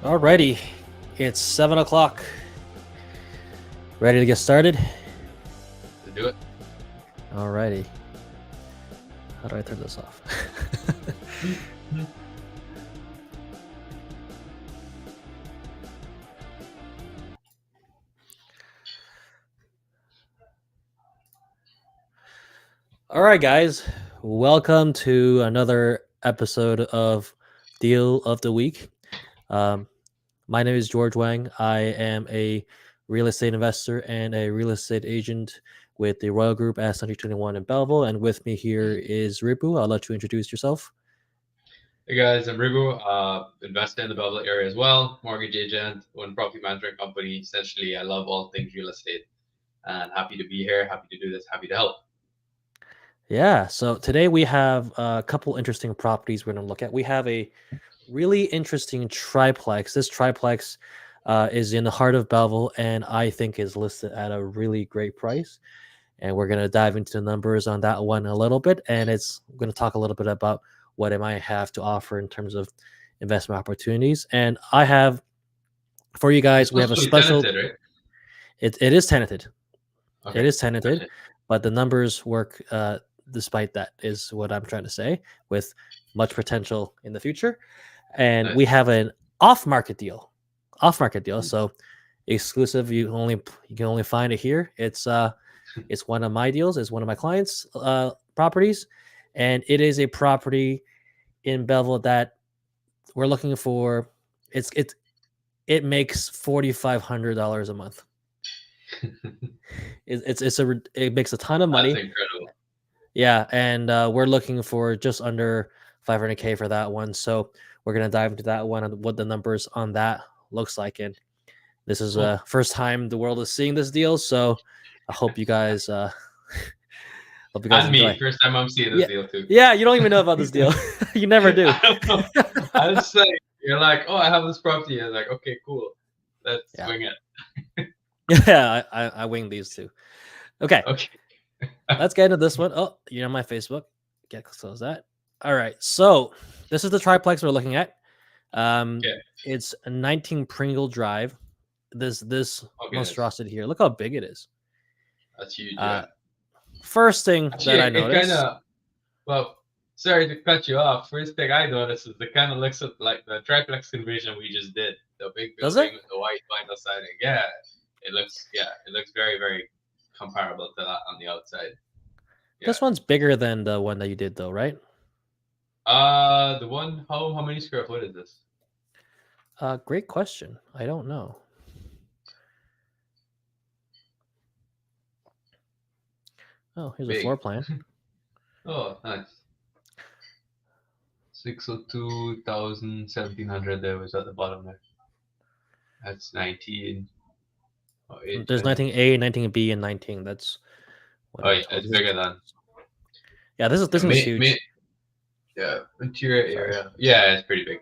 Alrighty, it's 7 o'clock. Ready to get started? Let's do it. Alrighty. How do I turn this off? All right, guys. Welcome to another episode of Deal of the Week. My name is George Wang. I am a real estate investor and a real estate agent with the Royal Group at Century 21 in Belleville. And with me here is Ribhu. I'll let you introduce yourself. Hey guys, I'm Ribhu, investor in the Belleville area as well, mortgage agent, own property management company. Essentially, I love all things real estate and happy to be here, happy to do this, happy to help. Yeah, so today we have a couple interesting properties we're going to look at. We have a really interesting triplex. This triplex is in the heart of Belleville and I think is listed at a really great price. And we're going to dive into the numbers on that one a little bit. And we're going to talk a little bit about what it might have to offer in terms of investment opportunities. And I have, for you guys, we have a special... Tenanted, right? It is tenanted. Okay. It is tenanted, but the numbers work despite that, is what I'm trying to say, with much potential in the future. And Nice. we have an off-market deal. So exclusive. You can only find it here. It's one of my deals. It's one of my clients' properties, and it is a property in Belleville that we're looking for. It makes $4,500 a month. It makes a ton of money. That's incredible. Yeah, and we're looking for just under $500K for that one. So we're gonna dive into that one and what the numbers on that looks like. And this is the first time the world is seeing this deal, so I hope you guys and enjoy. me, first time I'm seeing this deal too. Yeah, you don't even know about this deal. You never do. I don't know. I just say, you're like, oh, I have this property. I'm like, okay, cool. Let's wing it. Yeah, I wing these two. Okay. Let's get into this one. Oh, you're on my Facebook. Get close that. All right. So this is the triplex we're looking at. It's a 19 Pringle Drive. This monstrosity here. Look how big it is. That's huge. First thing that I noticed. Well, sorry to cut you off. First thing I noticed is it kind of looks like the triplex conversion we just did. The big building with the white vinyl siding. Yeah, it looks very, very comparable to that on the outside. Yeah. This one's bigger than the one that you did, though, right? The one. How many square foot is this? Great question. I don't know. Oh, here's a floor plan. Oh, nice. 602,1700. There was at the bottom there. That's 19. Oh, there's 19A, 19B, and 19. That's. Yeah, it's bigger than. Yeah, this is huge. Yeah, interior area. Yeah, it's pretty big.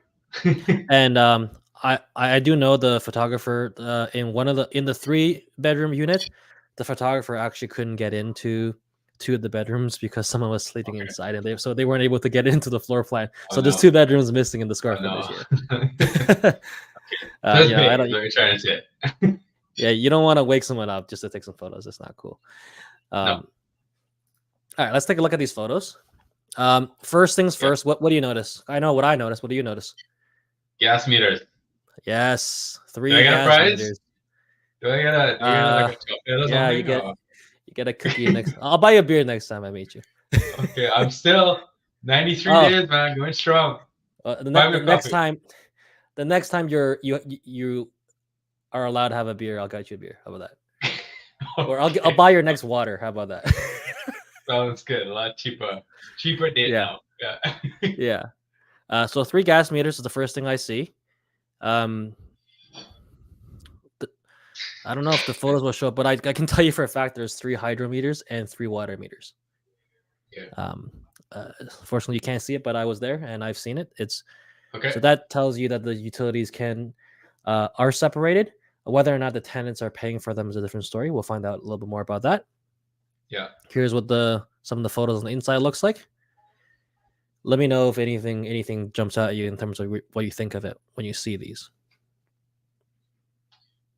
And I do know the photographer in the 3-bedroom unit. The photographer actually couldn't get into 2 of the bedrooms because someone was sleeping inside, and they weren't able to get into the floor plan. So there's 2 bedrooms missing in the square footage here. I don't. You're trying to say it. Yeah, you don't want to wake someone up just to take some photos. It's not cool. No. All right, let's take a look at these photos. First things first. What do you notice? I know what I noticed. What do you notice? Gas meters. Yes, 3 do I get gas a prize? meters. Do I get a like a chocolate or something? You get a cookie next. I'll buy you a beer next time I meet you. Okay, I'm still 93 days, man, going strong. The next time you are allowed to have a beer, I'll get you a beer. How about that? Or I'll buy your next water. How about that? Sounds good. A lot cheaper date now. Yeah. Yeah. So 3 gas meters is the first thing I see. I don't know if the photos will show up, but I can tell you for a fact there's 3 hydrometers and 3 water meters. Yeah. Fortunately, you can't see it, but I was there and I've seen it. Okay. So that tells you that the utilities are separated. Whether or not the tenants are paying for them is a different story. We'll find out a little bit more about that. Yeah. Here's what some of the photos on the inside looks like. Let me know if anything jumps out at you in terms of what you think of it when you see these.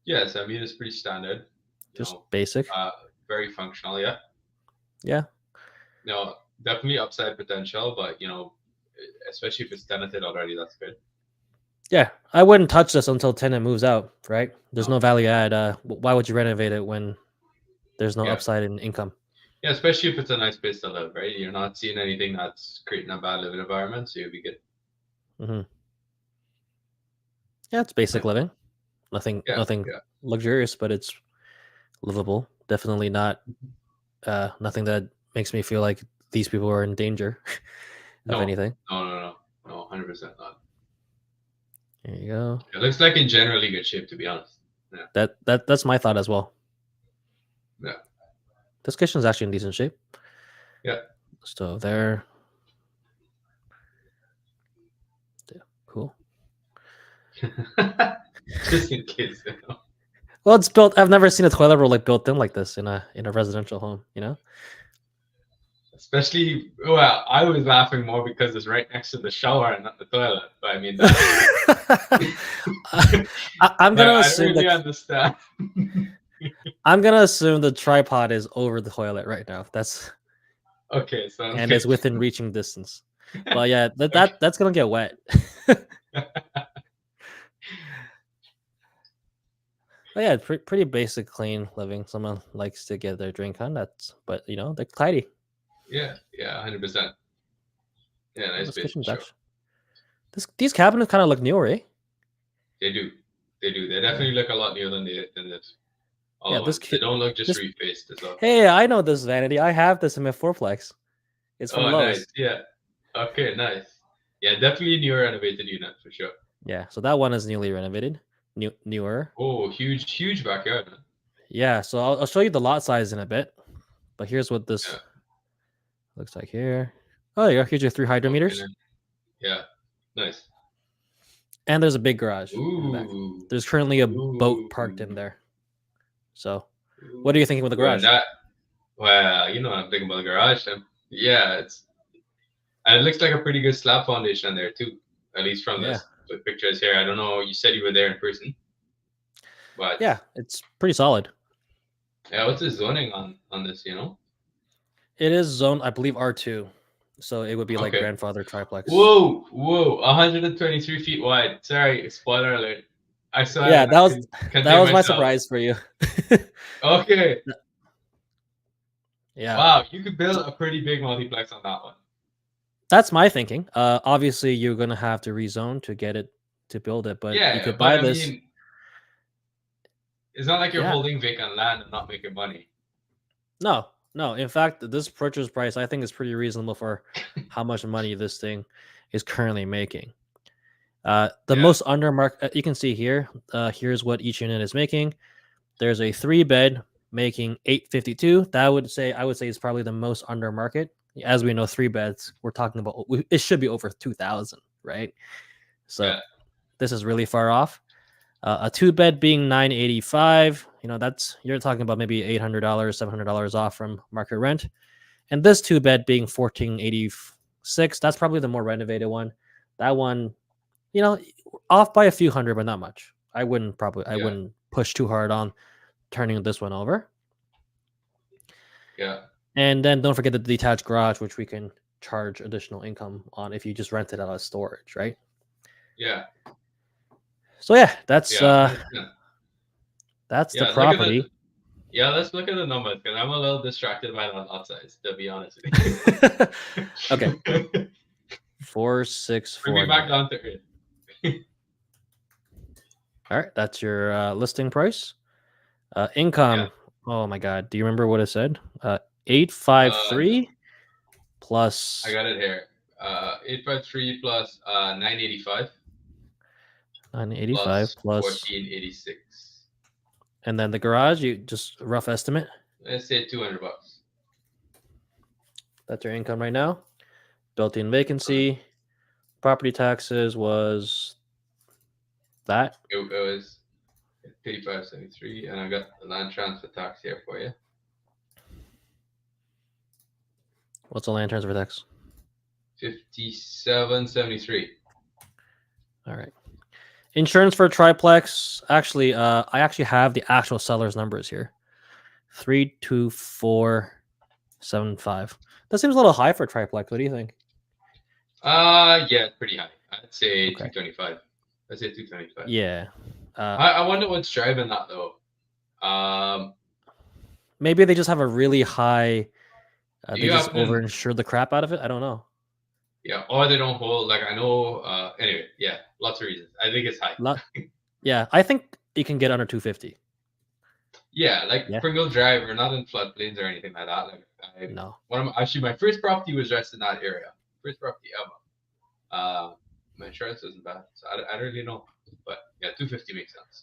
Yes, I mean it's pretty standard. Just basic. Very functional. Yeah. Yeah. No, definitely upside potential, but especially if it's tenanted already, that's good. Yeah, I wouldn't touch this until tenant moves out, right? There's No. no value add. Why would you renovate it when there's no Yeah. upside in income? Yeah, especially if it's a nice place to live, right? You're not seeing anything that's creating a bad living environment, so you'll be good. Hmm. Yeah, it's basic Nice. living. Nothing, Yeah, nothing yeah. luxurious, but it's livable. Definitely not nothing that makes me feel like these people are in danger of No, anything. no, 100% not. There you go. It looks like in generally good shape, to be honest. Yeah, That's my thought as well. yeah, This kitchen's actually in decent shape. yeah. So there. Yeah, cool. Just in case. Well, it's built. I've never seen a toilet roll like built in like this in a residential home. You know. Especially, well, I was laughing more because it's right next to the shower and not the toilet. But I mean, that's I'm gonna I don't assume really that understand. I'm gonna assume the tripod is over the toilet right now. That's Okay, sounds and good. it's within reaching distance. But yeah, Okay. that's gonna get wet. But yeah, pretty basic, clean living. Someone likes to get their drink on. But they're tidy. Yeah, 100%. Yeah, Oh, nice this place for kitchen's sure. actually. These cabinets kind of look newer, eh? They do. They do. They Yeah, definitely look a lot newer than this yeah. other ones. They don't look just This. refaced as well. Hey, I know this vanity. I have this in my fourplex. It's from Oh, nice. Lowe's. Yeah. Okay, nice. Yeah, definitely newer renovated unit for sure. Yeah, so that one is newly renovated, newer. Oh, huge backyard, man. Yeah, so I'll show you the lot size in a bit. But here's what this Yeah. looks like here. Oh, yeah, here's your 3 Okay, hydrometers. then. Yeah. Nice. And there's a big garage in the back. Ooh. There's currently a boat parked in Ooh. there. So, what are you thinking with the Ooh, and garage? that. Well, I'm thinking about the garage. Then. Yeah, and it looks like a pretty good slab foundation there too. At least from Yeah. the pictures here. I don't know. You said you were there in person, but Yeah, it's pretty solid. yeah, what's the zoning on this? It is zone, I believe, R2. So it would be like Okay. grandfather triplex. Whoa, 123 feet wide. Sorry, spoiler alert. I saw it Yeah, and I couldn't that contain was my myself. surprise for you. Okay. Yeah. Wow, you could build a pretty big multiplex on that one. That's my thinking. Obviously, you're gonna have to rezone to get it to build it, but you Yeah, could but buy I this. mean, it's not like you're Yeah. holding vacant land and not making money. No, no. In fact, this purchase price I think is pretty reasonable for how much money this thing is currently making. The Yeah. most under market you can see here. Here's what each unit is making. There's a 3-bed making 852. I would say it's probably the most under market. As we know, 3 beds we're talking about it should be over 2,000, right? So Yeah. this is really far off. A 2-bed being 985. You're talking about maybe $800, $700 off from market rent. And this 2-bed being 1486. That's probably the more renovated one. That one, off by a few hundred, but not much. I wouldn't push too hard on turning this one over. Yeah. And then don't forget the detached garage, which we can charge additional income on if you just rent it out as storage, right? Yeah. So yeah, that's Yeah. the property. Let's look at the numbers because I'm a little distracted by the lot size, to be honest with you. Okay. 4,649. Bring me back down to earth. All right, that's your listing price. Income. Yeah. Oh my god, do you remember what it said? 853 plus. I got it here. 853 plus 985. 985 plus 1486. And then the garage, you just rough estimate. Let's say $200. That's your income right now. Built-in vacancy, property taxes was that. It was 3573, and I got the land transfer tax here for you. What's the land transfer tax? 5773. All right. Insurance for a triplex. Actually, I actually have the actual seller's numbers here. 32475. That seems a little high for a triplex. What do you think? Yeah, pretty high. I'd say Okay. 225. I'd say 225. Yeah. I wonder what's driving that though. Maybe they just have a really high. They You just happen overinsure the crap out of it. I don't know. Yeah, or they don't hold. Like I know. Anyway, yeah, lots of reasons. I think it's high. Yeah, I think you can get under 250. Yeah, like Yeah. Pringle Drive, we're not in floodplains or anything like that. Like No. Actually, my first property was just in that area. First property ever. My insurance isn't bad, so I don't really know. But yeah, 250 makes sense.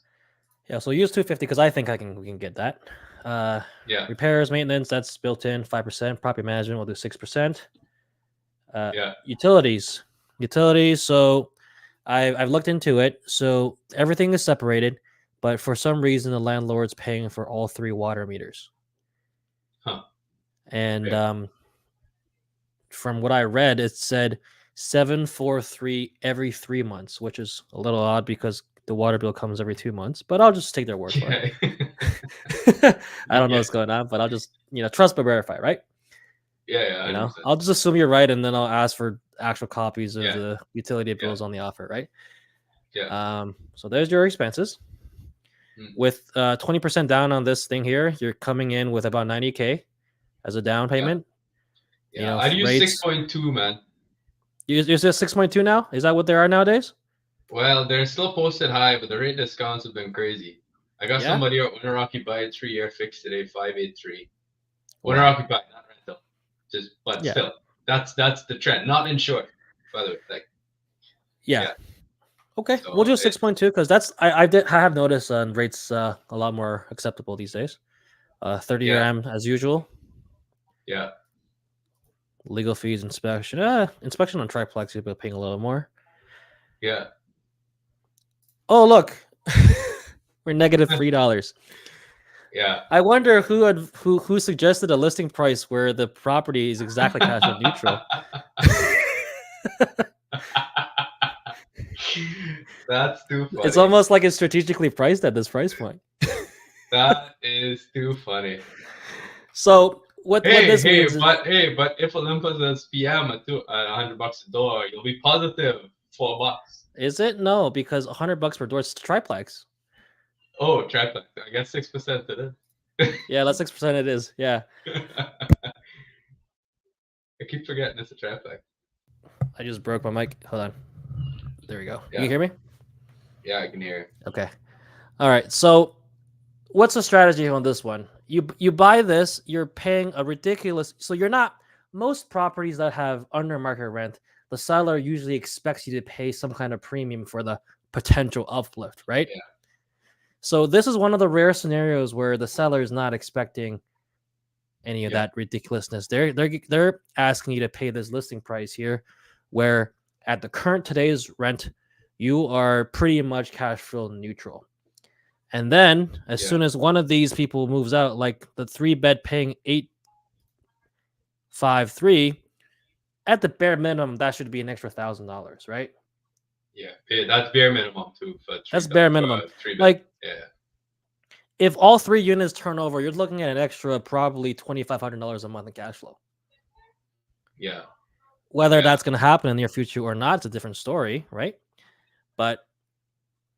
Yeah, so use 250 because I think we can get that. Yeah. Repairs, maintenance, that's built in 5%. Property management, we'll do 6%. Yeah. Utilities. So I've looked into it. So everything is separated, but for some reason the landlord's paying for all 3 water meters. Huh. And Okay. from what I read, it said 743 every 3 months, which is a little odd because the water bill comes every 2 months. But I'll just take their word for it. I don't know what's going on, but I'll just trust but verify, right? Yeah. I'll just assume you're right, and then I'll ask for actual copies of the utility bills on the offer, right? Yeah. So there's your expenses. With 20% down on this thing here, you're coming in with about 90K as a down payment. Yeah, I'd use 6.2, man. You're just 6.2 now? Is that what they are nowadays? Well, they're still posted high, but the rate discounts have been crazy. I got somebody owner occupied 3-year fixed today, 583. Owner occupied, not rental. Still, that's the trend. Not insured, by the way. Like, yeah. Okay, so we'll do 6.2 because that's I have noticed rates a lot more acceptable these days. 30-year AM as usual. Yeah. Legal fees, inspection. Inspection on triplex, you'll be paying a little more. Yeah. Oh, look. We're negative $3. Yeah. I wonder who suggested a listing price where the property is exactly cash flow neutral. That's too funny. It's almost like it's strategically priced at this price point. That is too funny. So what this means but if Olympus is PM at $100 a door, you'll be positive $4. Is it? No, because $100 per door is triplex. Oh, triplex. I guess 6% it is. Yeah, that's 6% it is. Yeah. I keep forgetting it's a triplex. I just broke my mic. Hold on. There we go. Yeah. You can hear me? Yeah, I can hear you. Okay. All right. So what's the strategy on this one? You buy this, you're paying a ridiculous. So you're not, most properties that have under market rent, the seller usually expects you to pay some kind of premium for the potential uplift, right? Yeah. So this is one of the rare scenarios where the seller is not expecting any of that ridiculousness. They're asking you to pay this listing price here, where at the current today's rent, you are pretty much cash flow neutral. And then as soon as one of these people moves out, like the 3-bed paying $853, at the bare minimum, that should be an extra $1,000, right? Yeah, that's bare minimum too. That's bare minimum. Like, if all 3 units turn over, you're looking at an extra probably $2,500 a month in cash flow. Yeah. Whether that's going to happen in the near future or not, it's a different story, right? But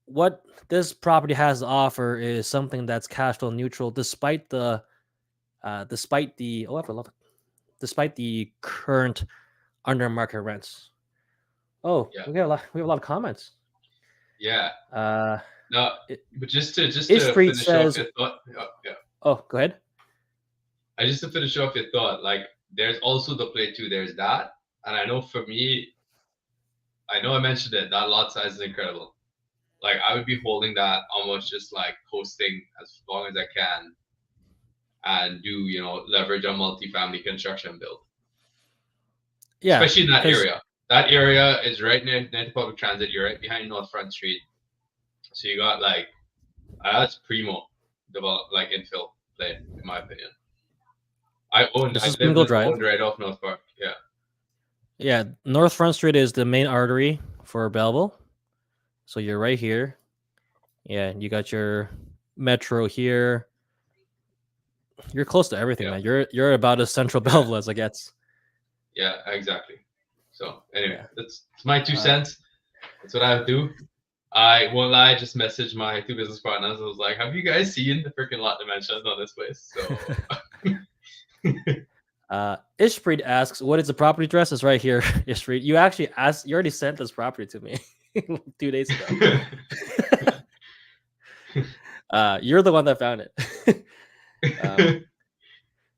what this property has to offer is something that's cash flow neutral, despite the current under market rents. Oh, we have a lot of comments. Yeah. No, but just to finish off your thought. Oh, go ahead. Just to finish off your thought, like there's also the play too. There's that, and I know for me, I know I mentioned it. That lot size is incredible. Like I would be holding that almost just like hosting as long as I can, and do leverage on multifamily construction build. Yeah, especially in that area. That area is right near public transit. You're right behind North Front Street, so you got like that's primo develop like infill play in my opinion. I live right off North Park. Yeah. Yeah, North Front Street is the main artery for Belleville. So you're right here. Yeah, you got your metro here. You're close to everything, man. You're about as central Belleville as it gets. Yeah, exactly. So anyway, Yeah. that's my 2 cents. That's what I would do. I won't lie, I just messaged my 2 business partners. I was like, "Have you guys seen the freaking lot dimensions on this place?" So, Ishpreet asks, "What is the property address?" It's right here, Ishpreet. You actually asked. You already sent this property to me 2 days ago. You're the one that found it.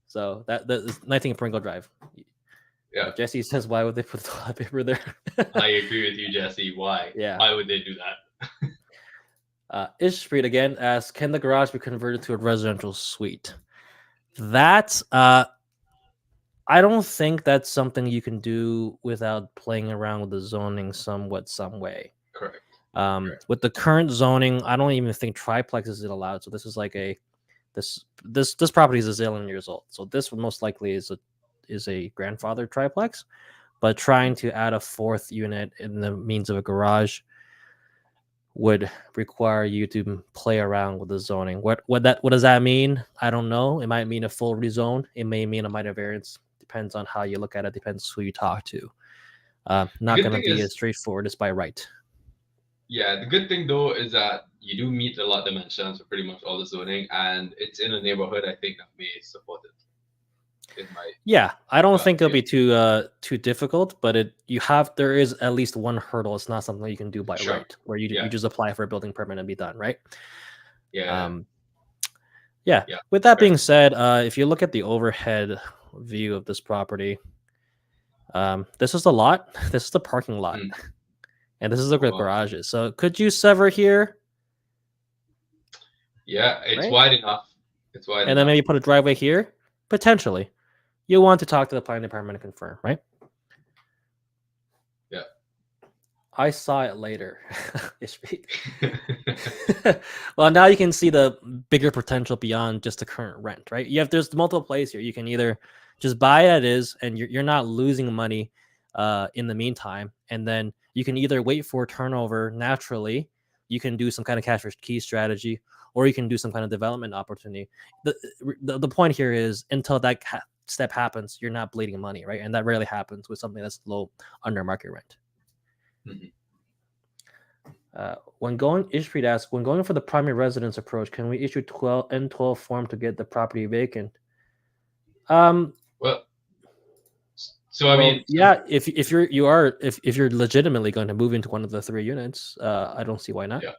So that's 19 Pringle Drive. yeah, Jesse says, "Why would they put the toilet paper there?" I agree with you, Jesse. Why? Yeah. Why would they do that? Ishpreet again asks, "Can the garage be converted to a residential suite?" That I don't think that's something you can do without playing around with the zoning some way. Correct. With the current zoning, I don't even think triplex is allowed. So this is like this property is a zillion years old. So this most likely is a grandfather triplex, but trying to add a 4th unit in the means of a garage would require you to play around with the zoning. What does that mean? I don't know. It might mean a full rezone. It may mean a minor variance. Depends on how you look at it. Depends who you talk to. Not going to be as straightforward as by right. Yeah, the good thing though is that you do meet a lot of dimensions for pretty much all the zoning, and it's in a neighborhood I think that may support it. Yeah, I don't think it'll be too difficult, but there is at least one hurdle. It's not something you can do by right, where you just apply for a building permit and be done, right? Yeah. Yeah. With that being said, if you look at the overhead view of this property, this is the lot. This is the parking lot, and this is the garages. So could you sever here? Yeah, it's wide enough. It's wide enough. And then maybe put a driveway here, potentially. You'll want to talk to the planning department and confirm, right? Yeah. I saw it later. Well, now you can see the bigger potential beyond just the current rent, right? There's multiple plays here. You can either just buy it as is, and you're not losing money in the meantime, and then you can either wait for turnover naturally. You can do some kind of cash for key strategy, or you can do some kind of development opportunity. The point here is until that step happens, you're not bleeding money, right? And that rarely happens with something that's low under market rent. Ishpreet asks, when going for the primary residence approach, can we issue 12 form to get the property vacant? Well, so I mean, yeah, if you're legitimately going to move into one of the 3 units, I don't see why not. Yeah.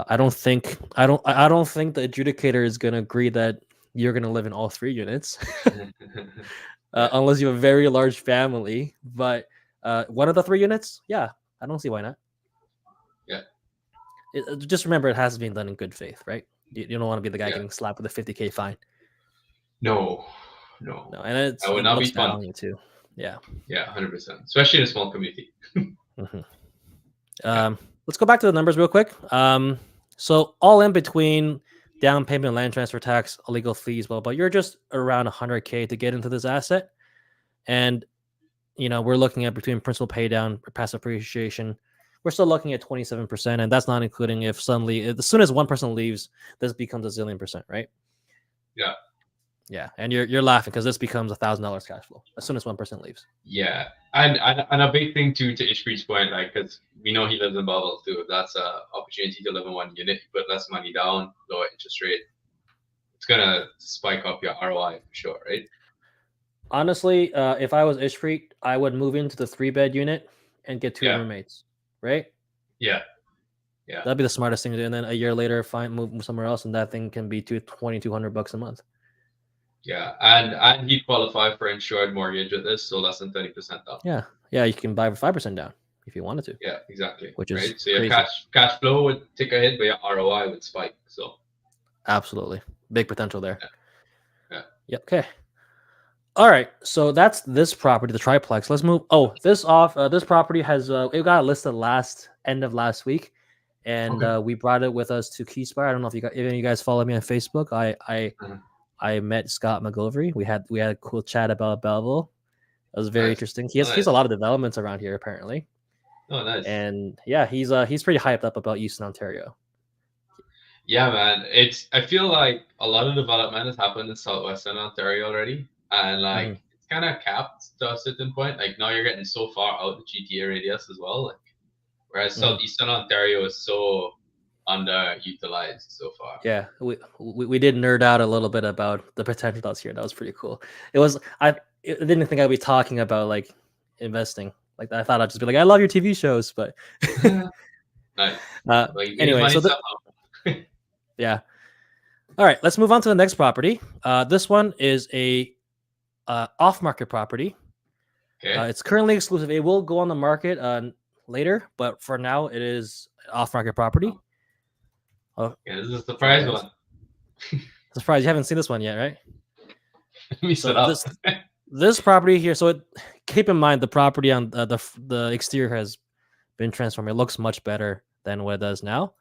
I don't think the adjudicator is going to agree that you're going to live in all 3 units, unless you have a very large family. But one of the 3 units, yeah, I don't see why not. Yeah. Just remember, it has been done in good faith, right? You don't want to be the guy getting slapped with a $50,000 fine. No, and that would not be fun on you too. Yeah, 100%, especially in a small community. Let's go back to the numbers real quick. So all in between down payment, land transfer tax, illegal fees, but you're just around $100,000 to get into this asset, and we're looking at between principal pay down, passive appreciation. We're still looking at 27%, and that's not including if suddenly, as soon as one person leaves, this becomes a zillion percent, right? Yeah, and you're laughing because this becomes $1,000 cash flow as soon as one person leaves. Yeah, and a big thing too, to Ishpreet's point, like, because we know he lives in Belleville too. If that's an opportunity to live in one unit, you put less money down, lower interest rate, it's gonna spike up your ROI for sure, right? Honestly, if I was Ishpreet, I would move into the 3-bed unit and get 2 roommates, right? Yeah. That'd be the smartest thing to do. And then a year later, move somewhere else, and that thing can be $2,200 a month. Yeah, and he'd qualify for insured mortgage with this, so less than 30% down. Yeah, you can buy for 5% down if you wanted to. Yeah, exactly. Which is so your cash flow would take a hit, but your ROI would spike. So absolutely big potential there. Yeah. Okay. All right. So that's this property, the triplex. Let's move. Oh, this property has it got listed end of last week, and we brought it with us to Keyspire. I don't know if any of you guys follow me on Facebook. I met Scott McGilvery. We had a cool chat about Belleville. It was very interesting. He has a lot of developments around here apparently. Oh, nice. And yeah, he's pretty hyped up about Eastern Ontario. Yeah, man. I feel like a lot of development has happened in southwestern Ontario already, and like Mhm. it's kind of capped to a certain point. Like now you're getting so far out the GTA radius as well. Like whereas Mhm. southeastern Ontario is so underutilized so far. Yeah, we did nerd out a little bit about the potential that's here. That was pretty cool. It was I didn't think I'd be talking about like investing. Like I thought I'd just be like, I love your TV shows, but Nice. Well, you made his anyway, money so somehow. yeah. All right, let's move on to the next property. This one is a off-market property. Okay. It's currently exclusive. It will go on the market later, but for now, it is off-market property. Oh, Yeah, this is a sorry, surprise guys. one. Surprise, you haven't seen this one yet, right? Let me So set up. this property here. So keep in mind the property on the exterior has been transformed. It looks much better than what it does now.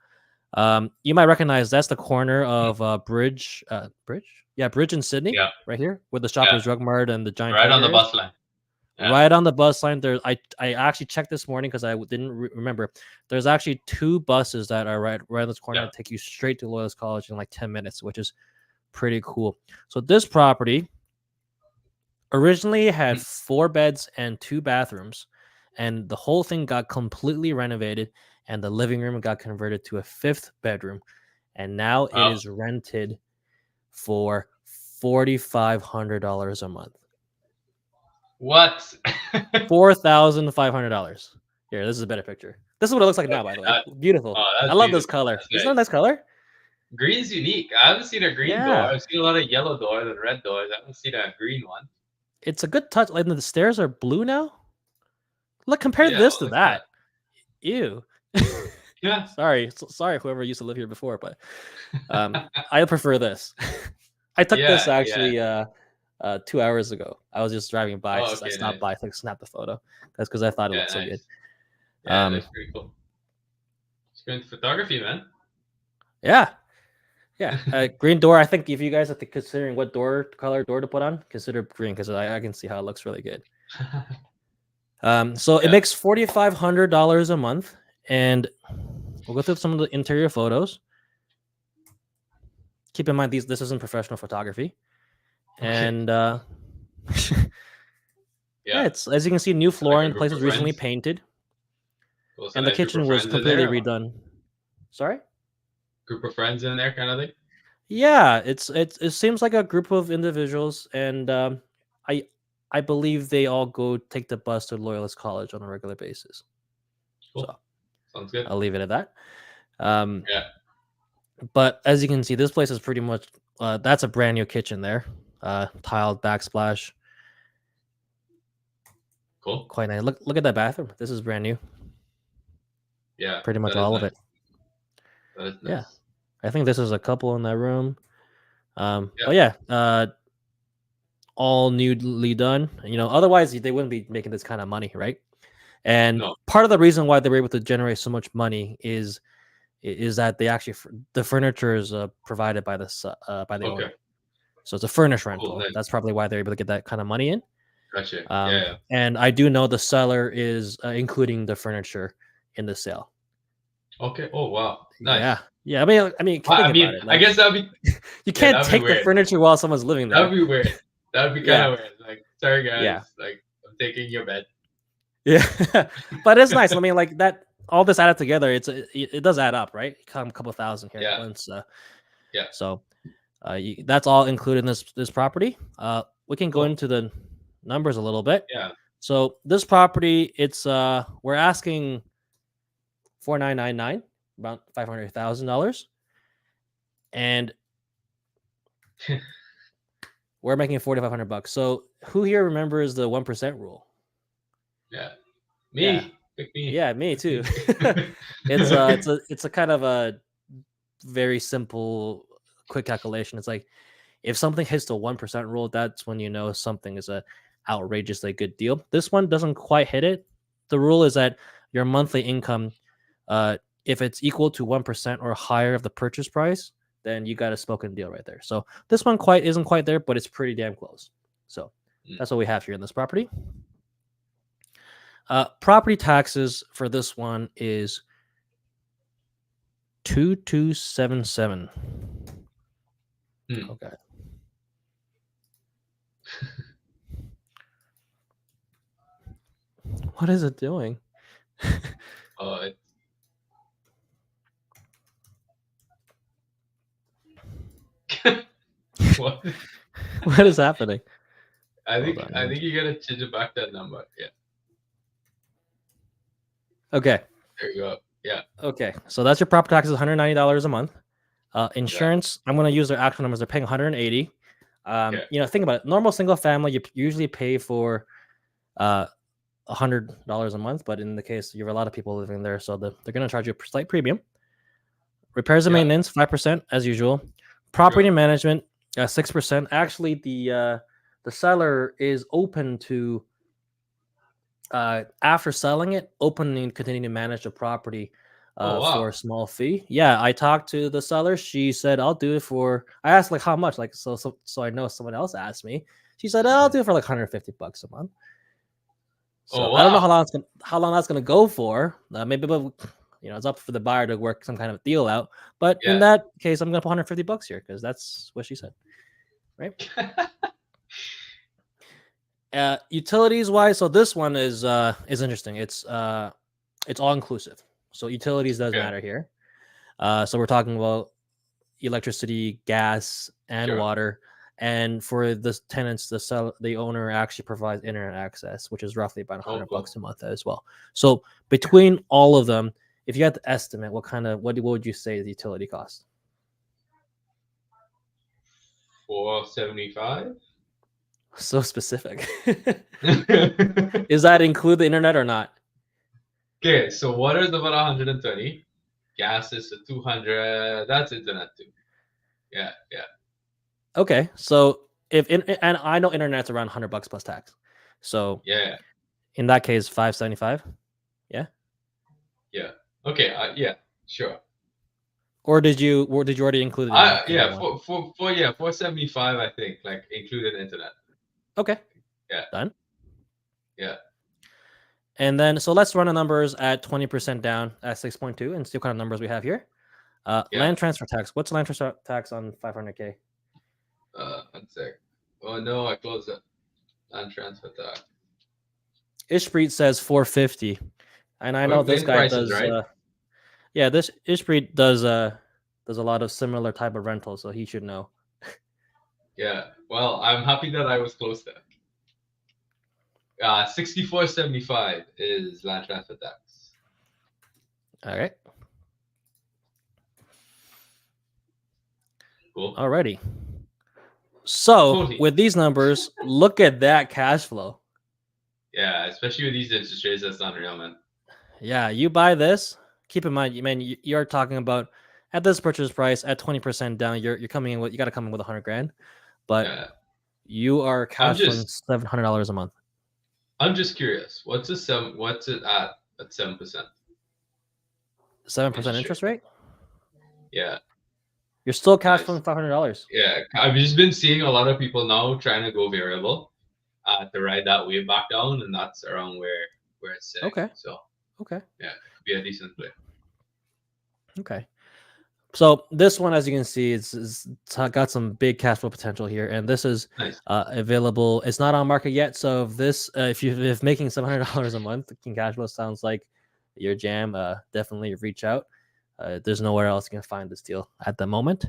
You might recognize that's the corner of Bridge, Bridge in Sydney, Yeah, right here, where the yeah. Shoppers Drug Mart and the Giant Right on the Tiger is. bus line. Yeah. Right on the bus line. There, I actually checked this morning because I didn't remember. There's actually 2 buses that are right on this corner Yeah. that take you straight to Loyalist College in like 10 minutes, which is pretty cool. So this property originally had 4 beds and 2 bathrooms, and the whole thing got completely renovated, and the living room got converted to a 5th bedroom, and now it Wow. is rented for $4,500 a month. What? $4,500. Here, this is a better picture. This is what it looks like now, by the way. Beautiful. Oh, I that's love this beautiful. color. That's Isn't that a nice. nice color? Green's unique. I haven't seen a green door. Yeah. I've seen a lot of yellow doors and red doors. I haven't seen a green one. It's a good touch. Like the stairs are blue now. Look, compare Yeah, this well, to look at that. that. Ew. Yeah. Sorry, whoever used to live here before, but I prefer this. I took this Yeah, actually 2 hours ago. I was just driving by. Oh, I okay, stopped nice. by, snapped the photo. That's because I thought it Yeah, looked so good. nice. Yeah, it looks pretty cool. It's good photography, man. Yeah. Green door. I think if you guys are considering what color door to put on, consider green because I can see how it looks really good. So it makes $4,500 a month, and we'll go through some of the interior photos. Keep in mind this isn't professional photography, and it's as you can see, new flooring. The place was recently painted, and the kitchen was completely redone. Sorry, group of friends in there, kind of thing. Yeah, it seems like a group of individuals, and I believe they all go take the bus to Loyalist College on a regular basis. Cool. So Sounds good. I'll leave it at that. Yeah. But as you can see, this place is pretty much that's a brand new kitchen there, tiled backsplash. Cool. Quite nice. Look at that bathroom. This is brand new. Yeah, pretty much all of it. That is nice. Yeah, I think this is a couple in that room. Yeah. But yeah, all newly done. Otherwise they wouldn't be making this kind of money, right? And part of the reason why they were able to generate so much money is that they actually the furniture is provided by the owner. So it's a furnished rental. Nice. That's probably why they're able to get that kind of money in. Gotcha. Yeah. And I do know the seller is including the furniture in the sale. Okay. Oh wow. Nice. Yeah. I mean, think about it. Like, I guess that'd be. You can't take the furniture while someone's living there. That'd be weird. That'd be kind of weird. Like, sorry guys. Yeah. Like, I'm taking your bed. Yeah, but it's nice. I mean, like that. All this added together, it does add up, right? Come a couple thousand here once. Yeah. So, that's all included in this property. We can go into the numbers a little bit. Yeah. So this property, it's we're asking $4,999, about $500,000, and we're making $4,500. So who here remembers the 1% rule? Yeah, me. Me. Yeah, me too. It's a kind of a very simple, quick calculation. It's like if something hits the 1% rule, that's when you know something is a outrageously good deal. This one doesn't quite hit it. The rule is that your monthly income, if it's equal to 1% or higher of the purchase price, then you got a spoken deal right there. So this one isn't quite there, but it's pretty damn close. So that's what we have here in this property. Property taxes for this one is 2277. Okay. What is it doing? What? What is happening? I think you gotta change it back that number. Yeah. Okay. There you go. Yeah. Okay. So that's your property taxes, $190 a month. Insurance, I'm going to use their actual numbers. They're paying 180. You know, think about it. Normal single family, you usually pay for $100 a month, but in the case you have a lot of people living there, so they're going to charge you a slight premium. Repairs and maintenance, 5% as usual. Property management, 6%. Actually, the seller is open to after selling it, opening continue to manage the property for a small fee. Yeah, I talked to the seller. She said, "I'll do it for." I asked like how much, like so I know someone else asked me. She said, "I'll do it for like $150 a month." So I don't know how long that's gonna go for. Maybe, but you know, it's up for the buyer to work some kind of deal out. But in that case, I'm gonna put $150 here because that's what she said, right? Utilities wise, so this one is interesting. It's all inclusive. So utilities does matter here. So we're talking about electricity, gas, and water. And for the tenants, the owner actually provides internet access, which is roughly about $100 a month as well. So between all of them, if you had to estimate, what would you say the utility cost? $475. So specific. Is that include the internet or not? Okay, so water is about 120. Gas is 200. That's internet too. Yeah. Okay, so and I know internet's around $100 plus tax. So yeah, in that case, 575. Yeah. Yeah. Okay. Yeah. Sure. Or did you already include it? Yeah. For 475. I think like included internet. Okay. Yeah. Done. Yeah. And then so let's run the numbers at 20% down at 6.2 and see what kind of numbers we have here. Land transfer tax. What's land transfer tax on 500K? 1 sec. Oh no, I closed it. Land transfer tax. Ishpreet says 450, and I know this guy prices, does. Right? Yeah, this Ishpreet does a lot of similar type of rentals, so he should know. Yeah. Well, I'm happy that I was close there. 64.75 is land transfer tax. All right. Cool. Alrighty. So with these numbers, look at that cash flow. Yeah, especially with these interest rates, that's unreal, man. Yeah, you buy this. Keep in mind, man, you're talking about at this purchase price at 20% down. You're coming in with, you got to come in with $100,000, but you are cash flowing $700 a month. I'm just curious. What's it at 7%? 7% interest rate? Yeah. You're still cash flowing $500. Yeah, I've just been seeing a lot of people now trying to go variable to ride that wave back down, and that's around where it's sitting. Okay. So okay. Yeah, it could be a decent play. Okay. So this one, as you can see, it's got some big cash flow potential here, and this is available. It's not on market yet, so if making $700 a month in cash flow sounds like your jam, definitely reach out. There's nowhere else you can find this deal at the moment.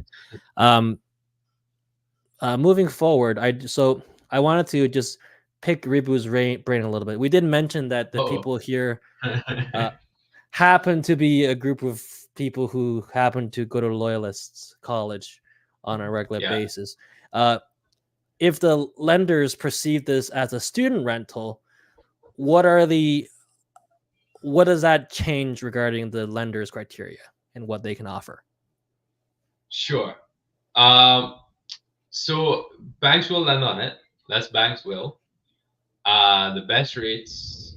Moving forward, I wanted to just pick Ribhu's brain a little bit. We did mention that the people here happen to be a group of people who happen to go to Loyalists College on a regular basis. If the lenders perceive this as a student rental, what does that change regarding the lender's criteria and what they can offer? Sure. So banks will lend on it. Less banks will. The best rates,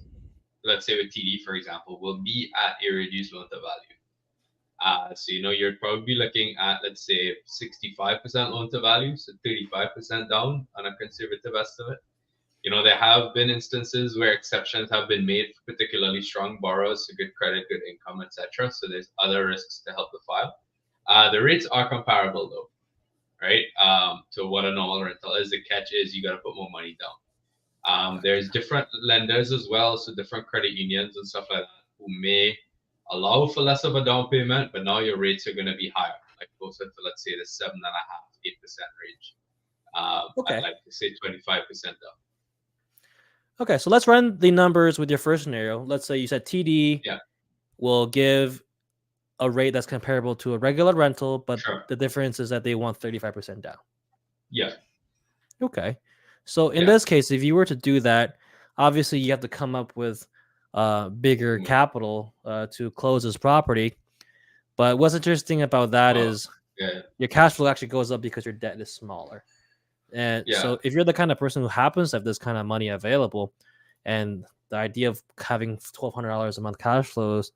let's say with TD, for example, will be at a reduced loan to value. So you're probably looking at, let's say, 65% loan to value, so 35% down on a conservative estimate. There have been instances where exceptions have been made for particularly strong borrowers, so good credit, good income, etc. So there's other risks to help the file. The rates are comparable though, right? To what a normal rental is. The catch is you got to put more money down. There's different lenders as well, so different credit unions and stuff like that who may allow for less of a down payment, but now your rates are going to be higher, like closer to, let's say, the 7.5%, 8% range. Okay. I'd like to say 25% down. Okay, so let's run the numbers with your first scenario. Let's say you said TD will give a rate that's comparable to a regular rental, but the difference is that they want 35% down. Yeah. Okay. So in this case, if you were to do that, obviously you have to come up with bigger capital to close this property. But what's interesting about that is your cash flow actually goes up because your debt is smaller. And so if you're the kind of person who happens to have this kind of money available, and the idea of having $1,200 a month cash flows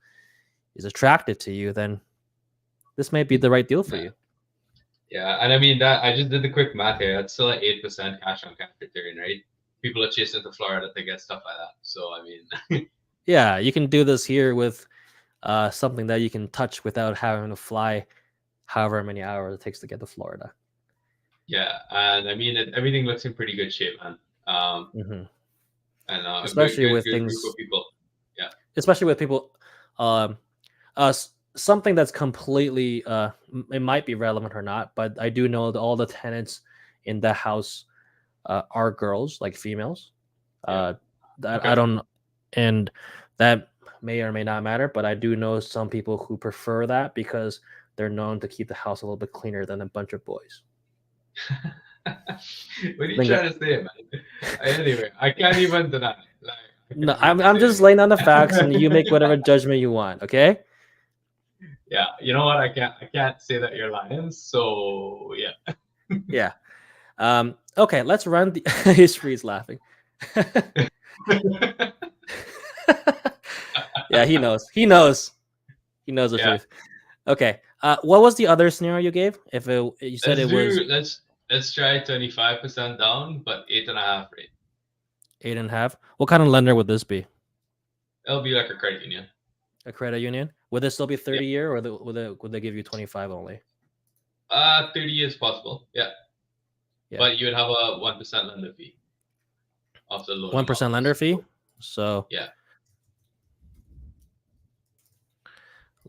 is attractive to you, then this may be the right deal for you. Yeah, and I mean that I just did the quick math here. That's still an 8% cash on cash return, right? People are chasing to Florida to get stuff like that. So I mean, yeah, you can do this here with something that you can touch without having to fly however many hours it takes to get to Florida. Yeah, and I mean everything looks in pretty good shape, man. And especially with things, group of people. Yeah, especially with people. Something that's completely it might be relevant or not, but I do know that all the tenants in the house are girls, like females. I don't, and that may or may not matter, but I do know some people who prefer that because they're known to keep the house a little bit cleaner than a bunch of boys. What are you trying to say, man? Anyway, I can't even deny it. No, I'm just laying down the facts, and you make whatever judgment you want. Okay. Yeah, you know what? I can't say that you're lying. So yeah. Yeah. Okay, let's run the history's laughing. Yeah, he knows the truth. Okay. What was the other scenario you gave? If you said it was let's try 25% down, but 8.5 rate. 8.5. What kind of lender would this be? It'll be like a credit union. A credit union? Would this still be 30 year, or would they give you 25 only? 30 is possible. Yeah. But you would have a 1% lender fee of the loan. 1% lender fee. So yeah.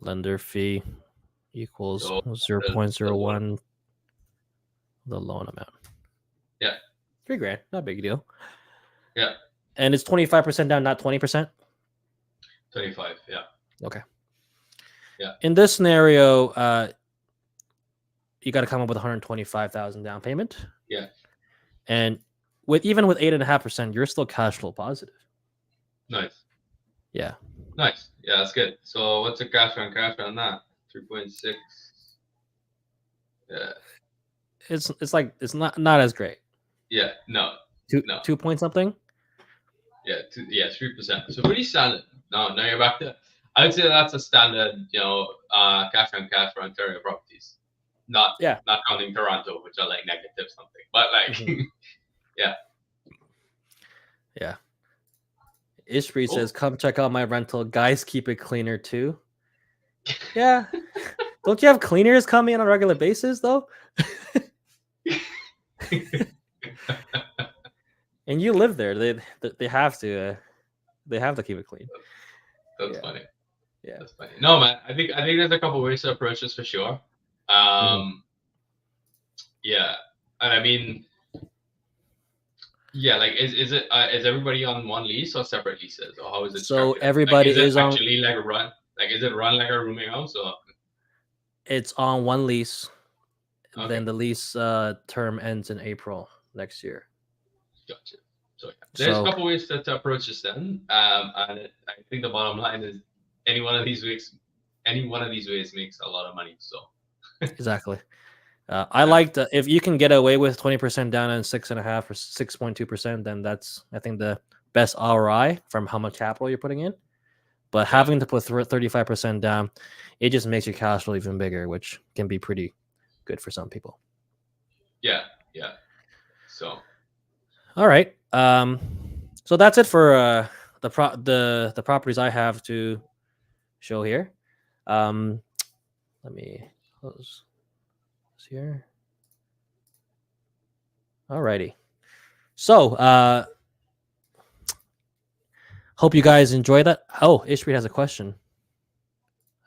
Lender fee equals 0.01 the loan amount. Yeah. $3,000, not a big deal. Yeah. And it's 25% down, not 20%? 25, yeah. Okay. Yeah. In this scenario, you got to come up with 125,000 down payment. Yeah. And even with 8.5%, you're still cash flow positive. Nice. Yeah. Nice. Yeah, that's good. So what's the cash on that? 3.6. Yeah. It's not as great. Yeah. No. 2 point something. Yeah. 3%. So pretty standard. No, you're back to. I would say that's a standard, cash on cash for Ontario properties. Not counting Toronto, which are like negative something, but like, yeah. Yeah. Ishri says, "Come check out my rental. Guys, keep it cleaner too." Yeah. Don't you have cleaners coming on a regular basis though? And you live there. They have to keep it clean. That's funny. Yeah. That's funny. No, man. I think there's a couple ways to approach this for sure. Yeah, and I mean, yeah, like is everybody on one lease or separate leases, or how is it? So everybody is actually on, like run, like is it run like a rooming house, or it's on one lease? Okay. Then the lease term ends in April next year. Gotcha. So there's a couple ways to approach this then, and I think the bottom line is any one of these ways makes a lot of money. So exactly. I like if you can get away with 20% down and 6.5 or 6.2%, then that's, I think, the best ROI from how much capital you're putting in. But having to put 35% down, it just makes your cash flow even bigger, which can be pretty good for some people. Yeah. So, all right. So that's it for the properties I have to show here. Let me close this here. Alrighty. So hope you guys enjoy that. Oh, Ishpreet has a question.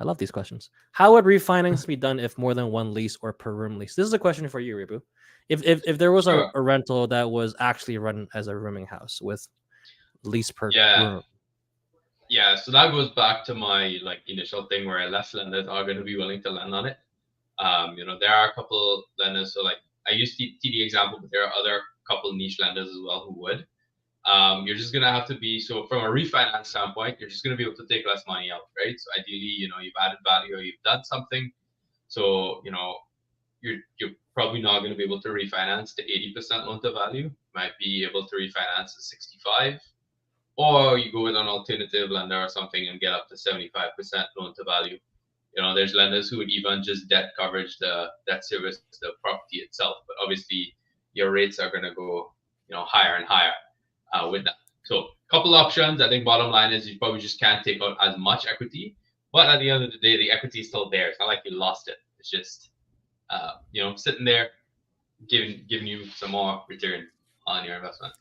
I love these questions. How would refinance be done if more than one lease or per room lease? This is a question for you, Ribhu. If there was Sure. a rental that was actually run as a rooming house with lease per room. Yeah, so that goes back to my initial thing where less lenders are going to be willing to lend on it. There are a couple lenders. So I use TD example, but there are other couple niche lenders as well who would. You're just gonna have to be, so from a refinance standpoint, you're just gonna be able to take less money out, right? So ideally, you've added value or you've done something. So you're probably not going to be able to refinance to 80% loan to value. You might be able to refinance to 65, or you go with an alternative lender or something and get up to 75% loan to value. There's lenders who would even just debt coverage the debt service the property itself, but obviously your rates are going to go higher and higher with that. So a couple options. I think bottom line is you probably just can't take out as much equity, but at the end of the day, the equity is still there. It's not like you lost it. It's just sitting there, giving you some more return on your investment.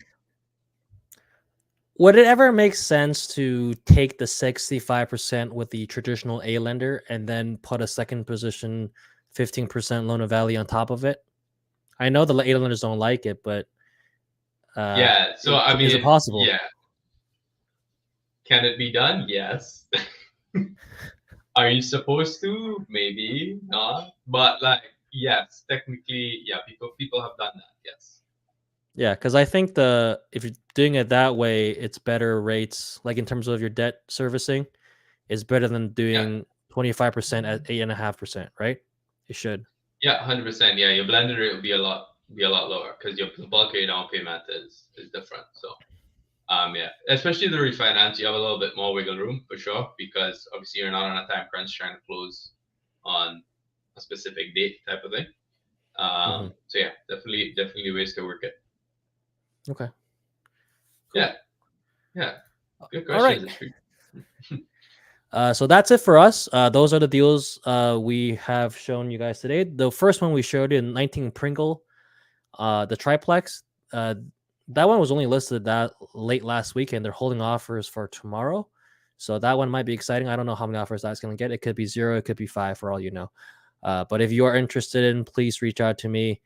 Would it ever make sense to take the 65% with the traditional A lender and then put a second position 15% loan to value on top of it? I know the A lenders don't like it, but yeah. So I mean, is it possible? Yeah. Can it be done? Yes. Are you supposed to? Maybe not. But yes, technically, yeah. People have done that. Yes. Yeah, because I think if you're doing it that way, it's better rates. Like in terms of your debt servicing, is better than doing 25% at 8.5%, right? It should. Yeah, 100%. Yeah, your blended rate will be a lot lower because the bulk of your down payment is different. So, yeah, especially the refinance, you have a little bit more wiggle room for sure because obviously you're not on a time crunch trying to close on a specific date type of thing. So yeah, definitely ways to work it. Okay. Cool. Yeah. Good questions. All right. So that's it for us. Those are the deals we have shown you guys today. The first one we showed in 19 Pringle, the triplex. That one was only listed that late last week, and they're holding offers for tomorrow. So that one might be exciting. I don't know how many offers that's going to get. It could be 0, it could be 5 for all you know. But if you are interested in, please reach out to me.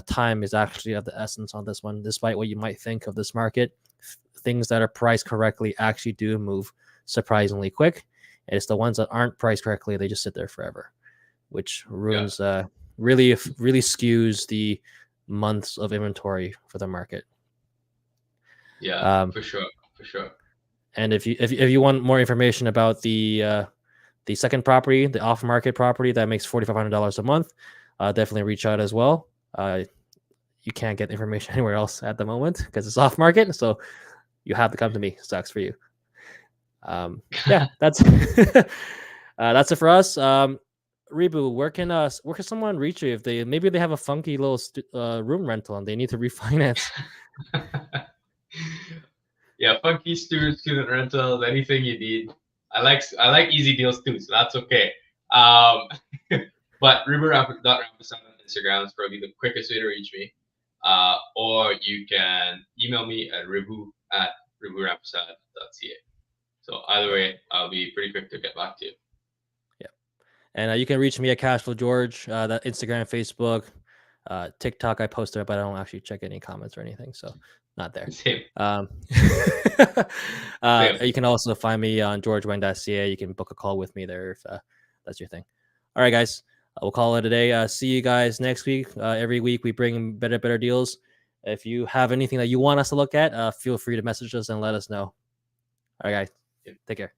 Time is actually of the essence on this one. Despite what you might think of this market, things that are priced correctly actually do move surprisingly quick. And it's the ones that aren't priced correctly, they just sit there forever, which ruins, really skews the months of inventory for the market. Yeah, for sure. And if you want more information about the second property, the off-market property that makes $4,500 a month, definitely reach out as well. You can't get information anywhere else at the moment because it's off-market, so you have to come to me. Sucks for you. Yeah, that's that's it for us. Ribhu, where can someone reach you if maybe they have a funky little room rental and they need to refinance? Yeah, funky student rentals, anything you need. I like easy deals too, so that's okay. But Ribhu.Rampersad on Instagram is probably the quickest way to reach me. Or you can email me at ribhu@ribhurampersad.ca. So either way, I'll be pretty quick to get back to you. Yeah, and you can reach me at Cashflow George. That Instagram, Facebook, TikTok. I post there, but I don't actually check any comments or anything, so not there. Same. You can also find me on georgewang.ca. You can book a call with me there if that's your thing. All right, guys. We'll call it a day. See you guys next week. Every week we bring better deals. If you have anything that you want us to look at, feel free to message us and let us know. All right, guys. Take care.